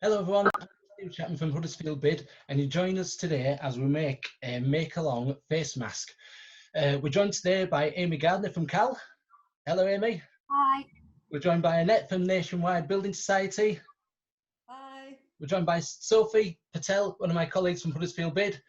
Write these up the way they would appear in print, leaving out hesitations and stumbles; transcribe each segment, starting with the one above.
Hello everyone, I'm Steve Chapman from Huddersfield Bid, and you join us today as we make a make-along face mask. We're joined today by Amy Gardner from Cal. Hello Amy. Hi. We're joined by Annette from Nationwide Building Society. Hi. We're joined by Sophie Patel, one of my colleagues from Huddersfield Bid,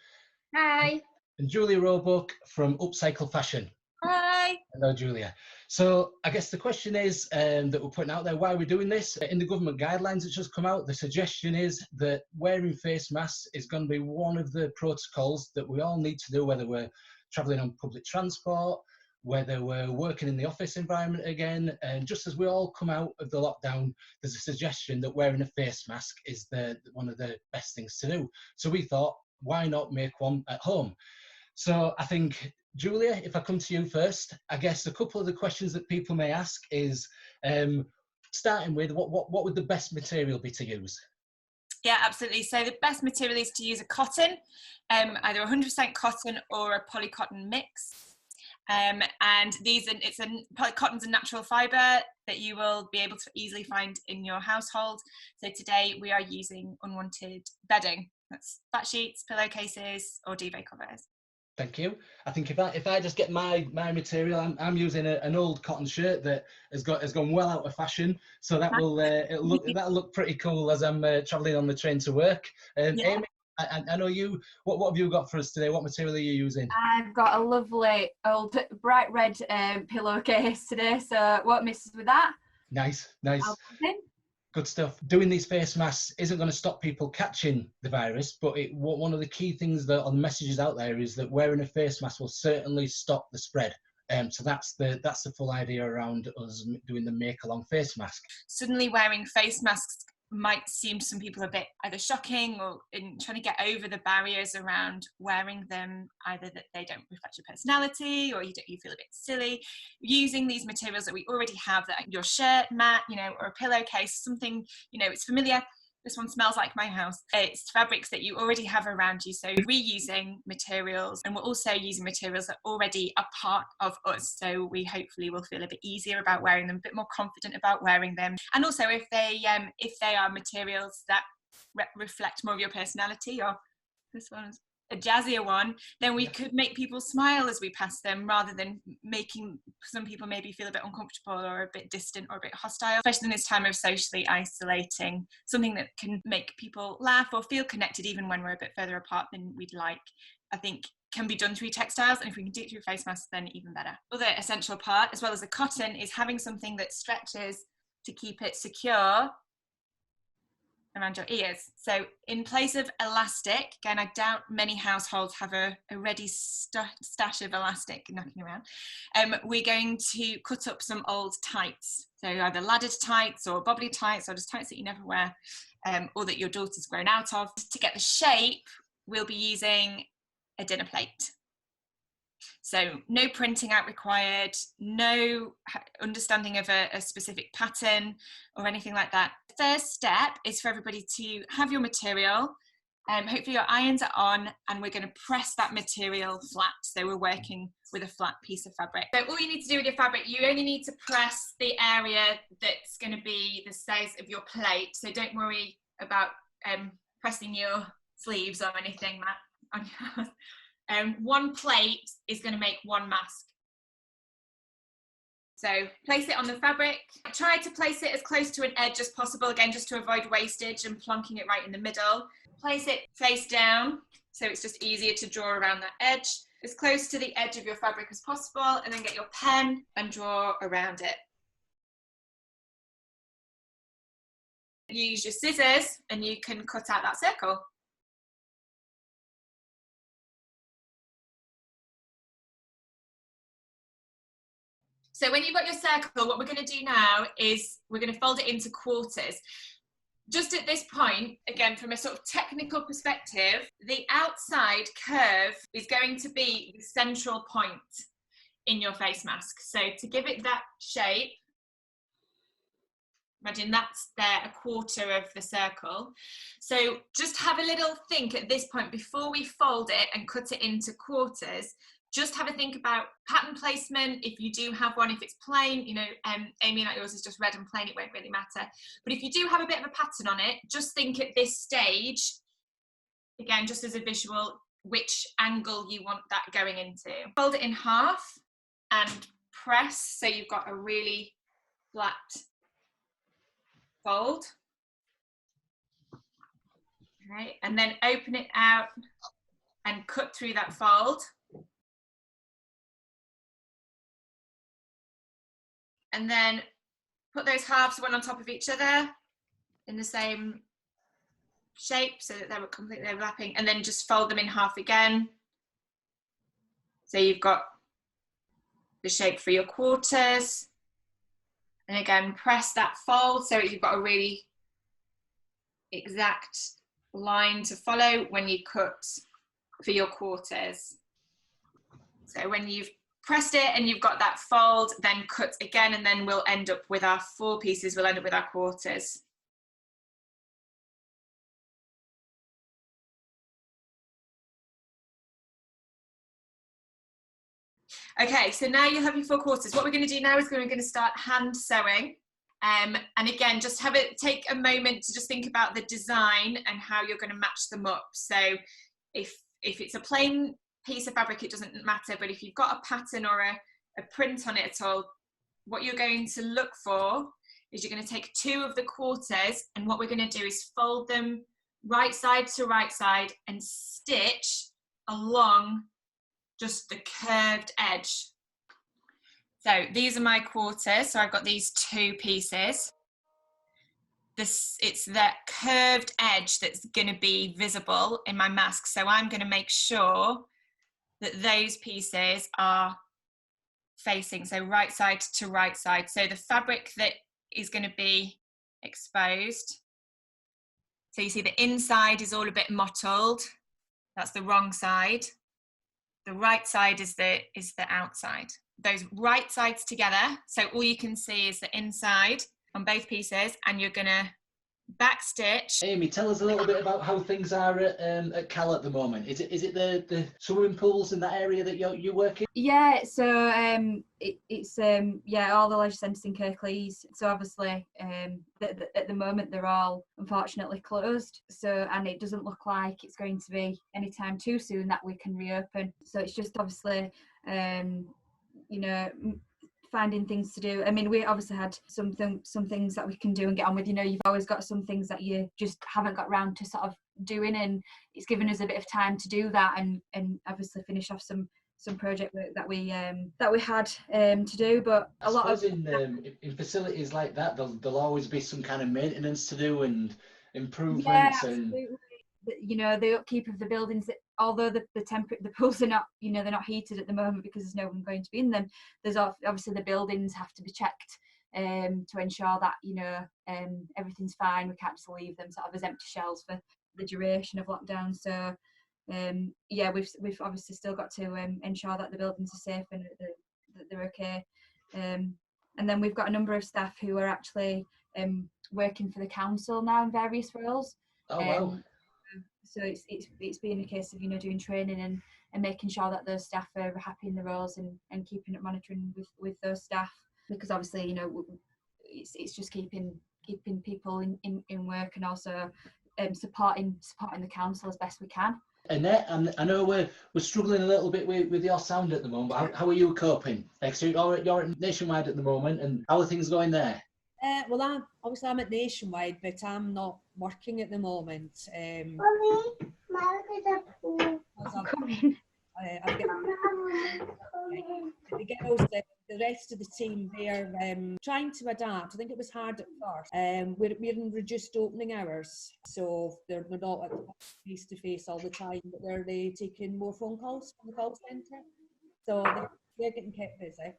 Hi. and Julia Roebuck from Upcycle Fashion. Hi. Hello, Julia. So I guess the question is that we're putting out there, why are we doing this? In the government guidelines that's just come out, the suggestion is that wearing face masks is going to be one of the protocols that we all need to do, whether we're travelling on public transport, whether we're working in the office environment again. And just as we all come out of the lockdown, there's a suggestion that wearing a face mask is one of the best things to do. So we thought, why not make one at home? So I think, Julia, if I come to you first, I guess a couple of the questions that people may ask is, starting with, what would the best material be to use? Yeah, absolutely. So the best material is to use a cotton, either 100% cotton or a polycotton mix. And cotton's a natural fibre that you will be able to easily find in your household. So today we are using unwanted bedding. That's flat sheets, pillowcases, or duvet covers. Thank you. I think if I just get my material, I'm using an old cotton shirt that has gone well out of fashion, so that will that'll look pretty cool as I'm travelling on the train to work. Yeah. Amy, I know you. What have you got for us today? What material are you using? I've got a lovely old bright red pillowcase today, so won't miss us with that. Nice. I'll put in. Good stuff. Doing these face masks isn't going to stop people catching the virus, but one of the key things that on the messages out there is that wearing a face mask will certainly stop the spread. So that's the full idea around us doing the make along face mask. Suddenly wearing face masks might seem to some people a bit either shocking or in trying to get over the barriers around wearing them, either that they don't reflect your personality or you feel a bit silly. Using these materials that we already have, that your shirt, mat, or a pillowcase, something, it's familiar. This one smells like my house. It's fabrics that you already have around you. So reusing materials, and we're also using materials that already are part of us. So we hopefully will feel a bit easier about wearing them, a bit more confident about wearing them. And also if they are materials that reflect more of your personality, or this one's a jazzier one, then we could make people smile as we pass them, rather than making some people maybe feel a bit uncomfortable or a bit distant or a bit hostile, especially in this time of socially isolating. Something that can make people laugh or feel connected even when we're a bit further apart than we'd like, I think can be done through textiles, and if we can do it through face masks, then even better. Other essential part, as well as the cotton, is having something that stretches to keep it secure around your ears. So in place of elastic, again, I doubt many households have a ready stash of elastic knocking around. We're going to cut up some old tights. So either laddered tights or bobbly tights, or just tights that you never wear, or that your daughter's grown out of. To get the shape, we'll be using a dinner plate. So no printing out required, no understanding of a specific pattern or anything like that. The first step is for everybody to have your material. Hopefully your irons are on, and we're going to press that material flat. So we're working with a flat piece of fabric. So all you need to do with your fabric, you only need to press the area that's going to be the size of your plate. So don't worry about pressing your sleeves or anything, Matt, on yours. One plate is going to make one mask. So place it on the fabric. Try to place it as close to an edge as possible, again, just to avoid wastage and plonking it right in the middle. Place it face down, so it's just easier to draw around that edge, as close to the edge of your fabric as possible, and then get your pen and draw around it. Use your scissors and you can cut out that circle. So when you've got your circle, what we're going to do now is we're going to fold it into quarters. Just at this point, again, from a sort of technical perspective, the outside curve is going to be the central point in your face mask. So to give it that shape, Imagine that's there a quarter of the circle. So just have a little think at this point before we fold it and cut it into quarters. Just have a think about pattern placement, if you do have one. If it's plain, you know, Amy, like yours is just red and plain, it won't really matter. But if you do have a bit of a pattern on it, just think at this stage, again, just as a visual, which angle you want that going into. Fold it in half and press so you've got a really flat fold. Okay, and then open it out and cut through that fold. And then put those halves one on top of each other in the same shape so that they're completely overlapping, and then just fold them in half again. So you've got the shape for your quarters. And again, press that fold so you've got a really exact line to follow when you cut for your quarters. So when you've pressed it and you've got that fold, then cut again, and then we'll end up with our 4 pieces, we'll end up with our quarters. Okay, so now you have your 4 quarters. What we're going to do now is we're going to start hand sewing. And again, just take a moment to just think about the design and how you're going to match them up. So if it's a plain piece of fabric, it doesn't matter, but if you've got a pattern or a print on it at all, what you're going to look for is you're going to take 2 of the quarters, and what we're going to do is fold them right side to right side and stitch along just the curved edge. So these are my quarters, so I've got these 2 pieces. It's that curved edge that's going to be visible in my mask, so I'm going to make sure that those pieces are facing, so right side to right side. So the fabric that is going to be exposed. So you see the inside is all a bit mottled. That's the wrong side. The right side is the outside. Those right sides together. So all you can see is the inside on both pieces, and you're going to back stitch. Amy, tell us a little bit about how things are at Cal at the moment. Is it the swimming pools in that area that you work in? Yeah, so it's all the leisure centres in Kirklees. So obviously at the moment they're all unfortunately closed. So, and it doesn't look like it's going to be anytime too soon that we can reopen. So it's just obviously you know, finding things to do. I mean, we obviously had some things that we can do and get on with. You know, you've always got some things that you just haven't got round to sort of doing, and it's given us a bit of time to do that and obviously finish off some project work that we had to do. But a lot of in facilities like that, there'll always be some kind of maintenance to do and improvements. Yeah, absolutely. You know, the upkeep of the buildings, although the pools are not, you know, they're not heated at the moment because there's no one going to be in them. There's obviously the buildings have to be checked to ensure that, you know, everything's fine. We can't just leave them sort of as empty shells for the duration of lockdown. So yeah, we've obviously still got to ensure that the buildings are safe and that they're okay. And then we've got a number of staff who are actually working for the council now in various roles. Oh wow. So it's been a case of, you know, doing training and making sure that those staff are happy in the roles and keeping up monitoring with those staff, because obviously, you know, it's just keeping people in work, and also supporting the council as best we can. Annette, I know we're struggling a little bit with your sound at the moment, but how are you coping? Like, so you're at Nationwide at the moment, and how are things going there? Well, I'm at Nationwide, but I'm not working at the moment. The rest of the team, they're trying to adapt. I think it was hard at first. We're in reduced opening hours, so they're not at face to face all the time, but they're taking more phone calls from the call centre, so they're getting kept busy.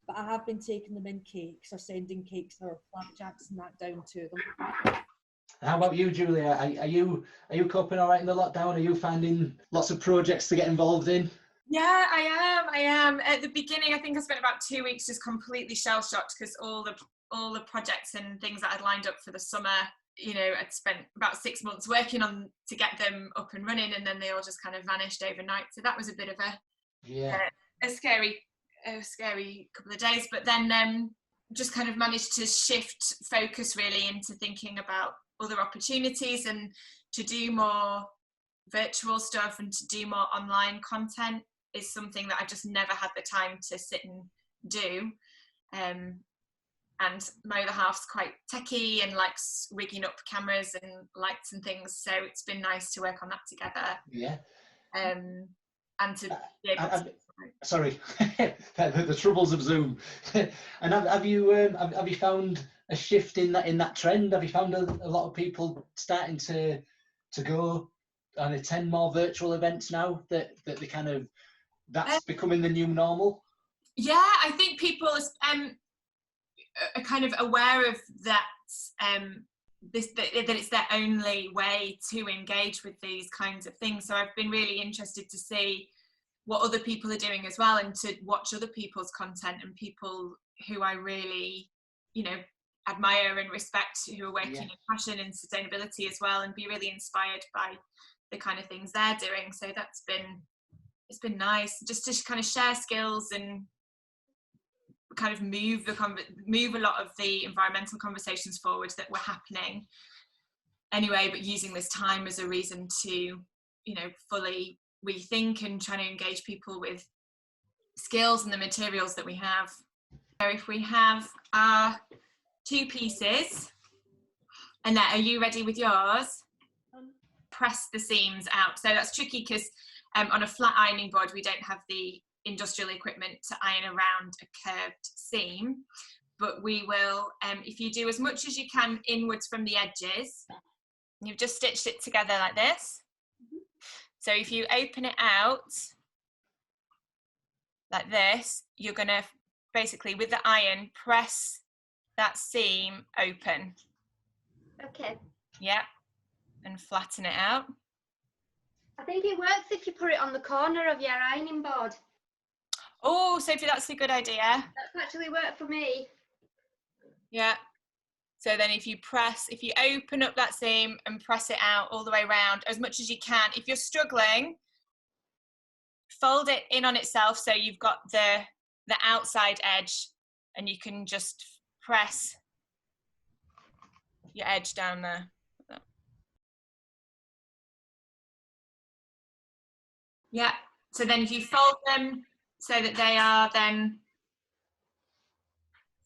But I have been taking them in cakes, or sending cakes or flapjacks and that down to them. How about you, Julia? Are you coping all right in the lockdown? Are you finding lots of projects to get involved in? Yeah, I am. At the beginning, I think I spent about 2 weeks just completely shell-shocked because all all the projects and things that I'd lined up for the summer. You know, I'd spent about 6 months working on to get them up and running, and then they all just kind of vanished overnight. So that was a bit of a scary couple of days. But then just kind of managed to shift focus really into thinking about other opportunities and to do more virtual stuff and to do more online content is something that I just never had the time to sit and do. And my other half's quite techie and likes rigging up cameras and lights and things, so it's been nice to work on that together. Yeah. And to be able to... Sorry, the troubles of Zoom. And have you found a shift in that trend? Have you found a lot of people starting to go and attend more virtual events now, that they kind of, that's becoming the new normal? Yeah, I think people are kind of aware of that, that it's their only way to engage with these kinds of things. So I've been really interested to see what other people are doing as well, and to watch other people's content and people who I really, you know, admire and respect, who are working in fashion and sustainability as well, and be really inspired by the kind of things they're doing. So it's been nice just to kind of share skills and kind of move a lot of the environmental conversations forward that were happening anyway, but using this time as a reason to, you know, fully rethink and trying to engage people with skills and the materials that we have. So if we have our 2 pieces, Annette, are you ready with yours? Press the seams out. So that's tricky because on a flat ironing board we don't have the industrial equipment to iron around a curved seam, but we will, if you do as much as you can inwards from the edges, you've just stitched it together like this. So if you open it out like this, you're going to basically with the iron press that seam open. Okay. Yeah, and flatten it out. I think it works if you put it on the corner of your ironing board. Oh, Sophie, that's a good idea. That's actually worked for me. Yeah. So then if you open up that seam and press it out all the way around as much as you can. If you're struggling, fold it in on itself so you've got the outside edge, and you can just press your edge down there. Yeah, so then if you fold them so that they are then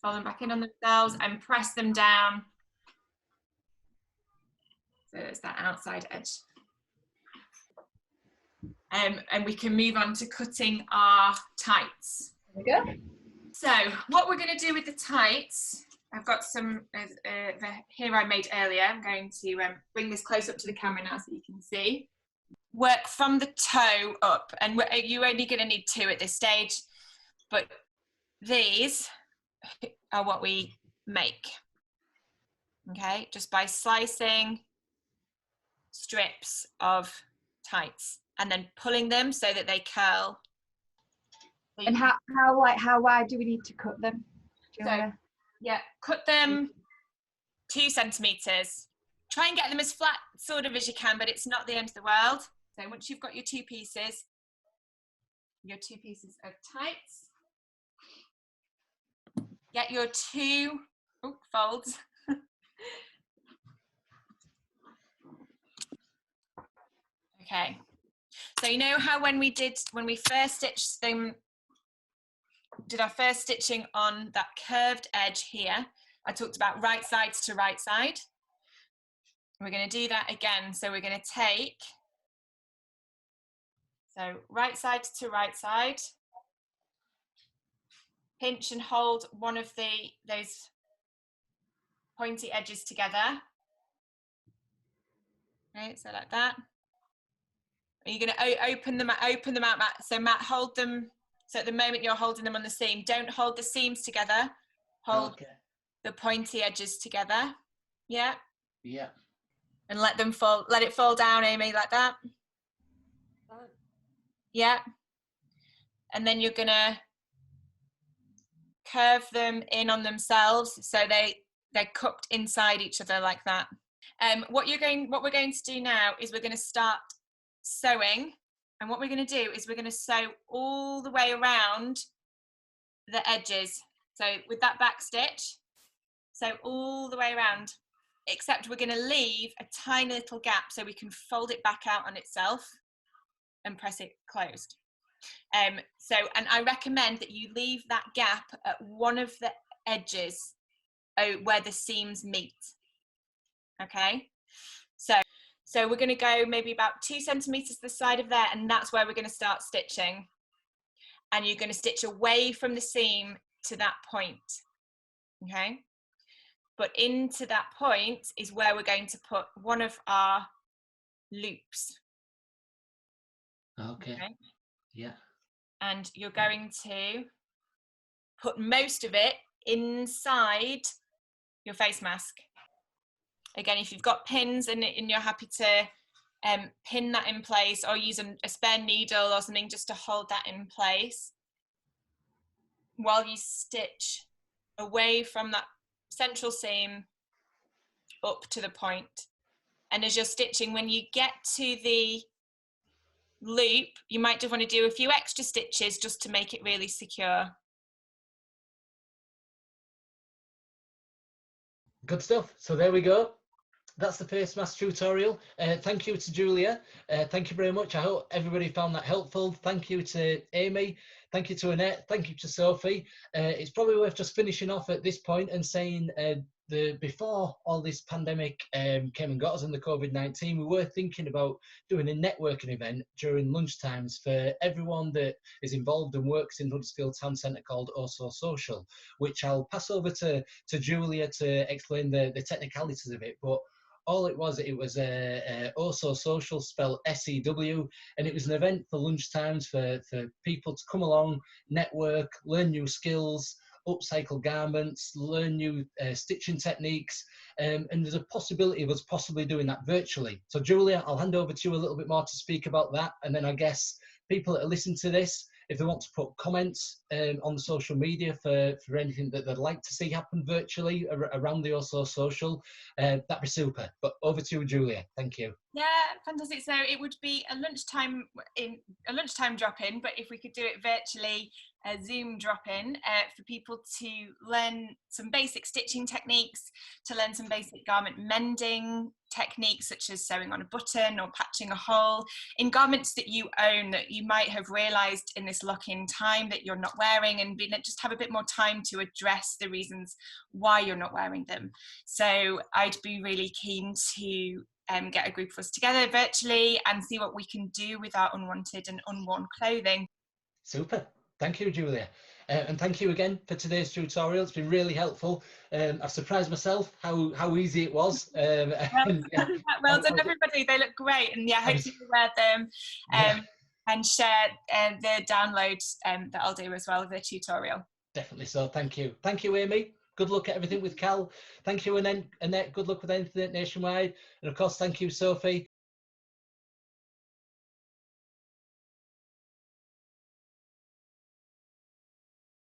fold them back in on themselves and press them down so it's that outside edge. And we can move on to cutting our tights. There we go. So what we're going to do with the tights, I've got some here I made earlier. I'm going to bring this close up to the camera now so you can see. Work from the toe up, and you're only going to need 2 at this stage, but these are what we make, okay, just by slicing strips of tights and then pulling them so that they curl. And how wide do we need to cut them? Yeah, cut them 2 centimeters. Try and get them as flat sort of as you can, but it's not the end of the world. So once you've got your 2 pieces of tights, get your 2 folds. Okay. So you know how when we first stitched them, did our first stitching on that curved edge here, I talked about right side to right side. We're going to do that again. So we're going to take, so right side to right side, pinch and hold one of those pointy edges together. Okay, so like that. And you're going to open them out, Matt. So Matt, hold them. So at the moment you're holding them on the seam. Don't hold the seams together. Hold the pointy edges together. Yeah. Yeah. And let them fall. Let it fall down, Amy, like that. Yeah. And then you're gonna curve them in on themselves, so they're cupped inside each other like that. What we're going to do now is we're going to start sewing, and what we're going to do is we're going to sew all the way around the edges. So with that back stitch, sew all the way around, except we're going to leave a tiny little gap so we can fold it back out on itself and press it closed. And I recommend that you leave that gap at one of the edges where the seams meet. Okay, so we're going to go maybe about 2 centimeters this side of there, and that's where we're going to start stitching. And you're going to stitch away from the seam to that point. Okay, but into that point is where we're going to put one of our loops. Okay. Yeah. And you're going to put most of it inside your face mask. Again, if you've got pins and you're happy to pin that in place, or use a spare needle or something just to hold that in place while you stitch away from that central seam up to the point. And as you're stitching, when you get to the loop, you might just want to do a few extra stitches just to make it really secure. Good stuff. So there we go. That's the face mask tutorial. Thank you to Julia. Thank you very much. I hope everybody found that helpful. Thank you to Amy. Thank you to Annette. Thank you to Sophie. It's probably worth just finishing off at this point and saying before all this pandemic came and got us in the COVID-19, we were thinking about doing a networking event during lunchtimes for everyone that is involved and works in Huddersfield Town Centre, called Also Social, which I'll pass over to Julia to explain the technicalities of it. But all it was Also Social, spelled SEW, and it was an event for lunchtimes for people to come along, network, learn new skills, upcycle garments, learn new stitching techniques, and there's a possibility of us possibly doing that virtually. So Julia, I'll hand over to you a little bit more to speak about that, and then I guess people that are listening to this, if they want to put comments on the social media for anything that they'd like to see happen virtually around the Also Social, that'd be super. But over to you, Julia. Thank you. Yeah, fantastic. So it would be a lunchtime drop-in, but if we could do it virtually, a Zoom drop-in for people to learn some basic stitching techniques, to learn some basic garment mending techniques, such as sewing on a button or patching a hole in garments that you own, that you might have realised in this lock-in time that you're not wearing, and just have a bit more time to address the reasons why you're not wearing them. So I'd be really keen to get a group of us together virtually and see what we can do with our unwanted and unworn clothing. Super. Thank you, Julia. And thank you again for today's tutorial. It's been really helpful. I've surprised myself how easy it was. Well done, everybody. They look great. And yeah, hope you wear them and share the downloads that I'll do as well of the tutorial. Definitely so. Thank you. Thank you, Amy. Good luck at everything with Cal. Thank you, Annette. Good luck with anything nationwide. And of course, thank you, Sophie.